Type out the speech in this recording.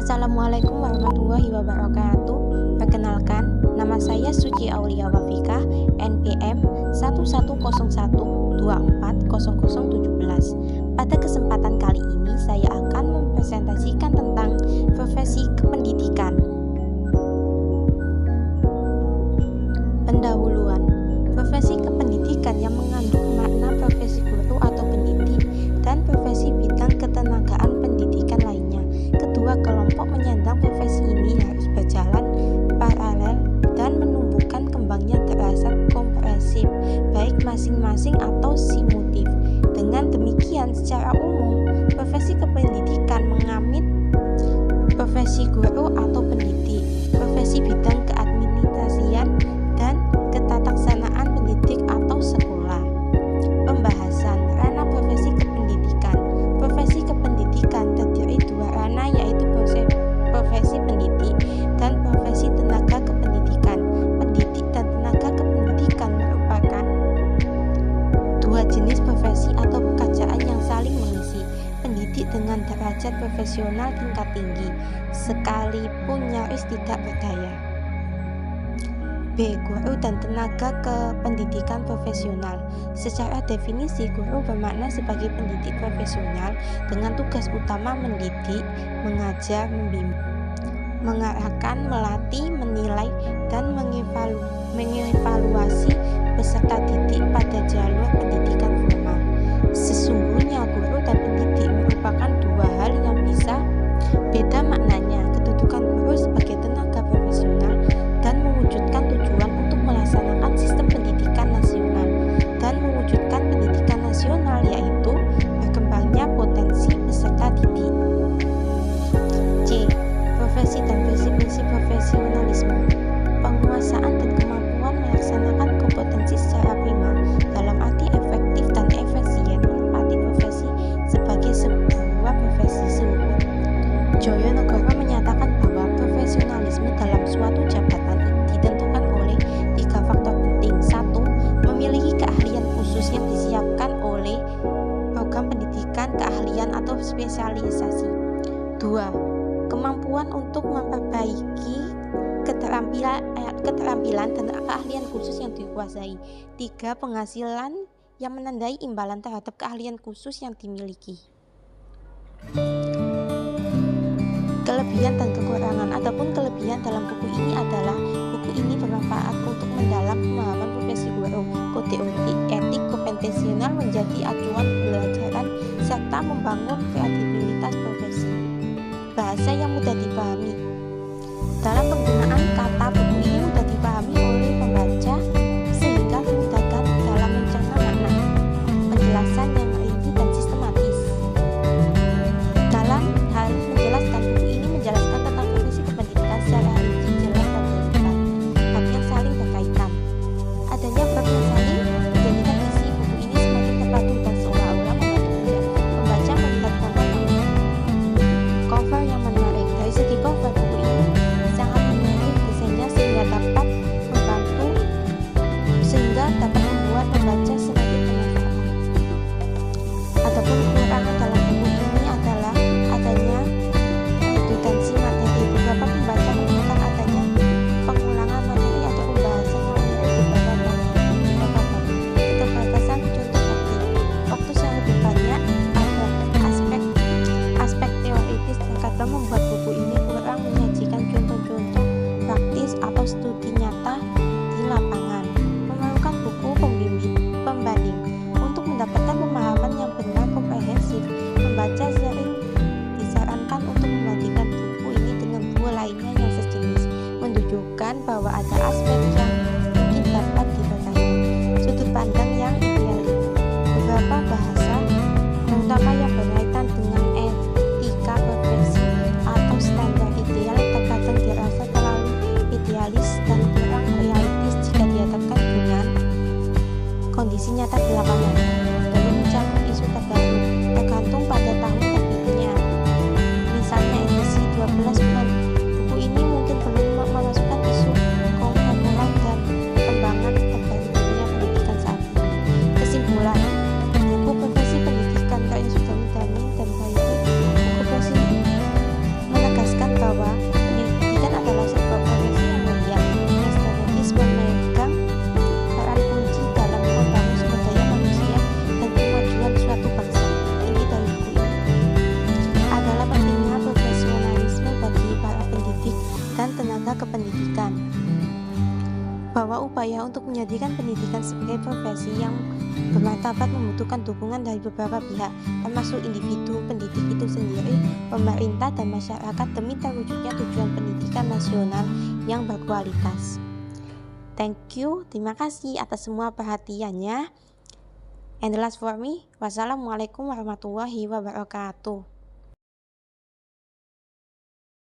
Assalamualaikum warahmatullahi wabarakatuh. Perkenalkan, nama saya Suci Aulia Wafika, NPM 1101240017. Pada kesempatan kali ini saya akan mempresentasikan tentang profesi kependidikan. Pendahuluan. Profesi kependidikan yang mengandung makna profesi guru atau pendidik dan profesi bidang ketenagaan pendidikan lainnya. Kedua kelompok menyandang profesi ini harus berjalan paralel dan menumbuhkan kembangnya derajat komprehensif, baik masing-masing atau simultatif. Dengan demikian, secara umum, profesi kependidikan mengamit profesi guru atau pendidik, profesi bidang keadministrasian, dan ketataksanaan pendidik atau sekolah. Pembahasan ranah profesi kependidikan. Profesi kependidikan terdiri dua ranah, yaitu profesi pendidik dan profesi tenaga kependidikan. Pendidik dan tenaga kependidikan merupakan dua jenis profesi atau pekerjaan yang saling mengisi. Pendidik dengan derajat profesional tingkat tinggi, sekalipun nyaris tidak berdaya. B. Guru dan tenaga kependidikan profesional. Secara definisi, guru bermakna sebagai pendidik profesional dengan tugas utama mendidik, mengajar, membimbing, mengarahkan, melatih, menilai, dan mengevaluasi peserta didik pada jalur pendidikan formal. Sesungguhnya guru dan pendidik merupakan dua hal yang bisa beda maknanya. Kedudukan guru sebagai tenaga profesional dan mewujudkan tujuan untuk melaksanakan sistem pendidikan nasional dan mewujudkan pendidikan nasional, yaitu berkembangnya potensi peserta didik. C. Profesi dan prinsip-prinsip profesionalisme. Penguasaan dan kemampuan melaksanakan kompetensi secara prima dalam arti efektif dan efisien menempati profesi sebagai sebuah profesi seutuhnya. Joyonegoro menyatakan bahwa profesionalisme dalam suatu jabatan ditentukan oleh tiga faktor penting. 1. Memiliki keahlian khusus yang disiapkan oleh program pendidikan keahlian atau spesialisasi. 2. Kemampuan untuk memperbaiki keterampilan dan keahlian khusus yang dikuasai. 3. Penghasilan yang menandai imbalan terhadap keahlian khusus yang dimiliki. Kelebihan dan kekurangan. Adapun kelebihan dalam buku ini adalah buku ini bermanfaat untuk mendalam pemahaman profesi guru. Kode etik kompetensial menjadi acuan pembelajaran serta membangun kredibilitas profesi. Bahasa yang mudah dipahami. Dalam penggunaan kata, buku ini mudah dipahami oleh pembaca sehingga memudahkan dalam mencerna makna. Penjelasan yang rinci dan sistematis. Dalam hal menjelaskan, buku ini menjelaskan tentang profesi kependidikan secara rinci, jelas, dan terbuka. Bab yang saling berkaitan. Adanya bab yang saling menjadikan isi buku ini semakin terpadu dan seolah-olah membantu pembaca melihat cover yang menarik. Dari segi bahwa upaya untuk menjadikan pendidikan sebagai profesi yang bermartabat membutuhkan dukungan dari beberapa pihak, termasuk individu, pendidik itu sendiri, pemerintah, dan masyarakat demi terwujudnya tujuan pendidikan nasional yang berkualitas. Thank you, terima kasih atas semua perhatiannya. And the last for me, wassalamualaikum warahmatullahi wabarakatuh.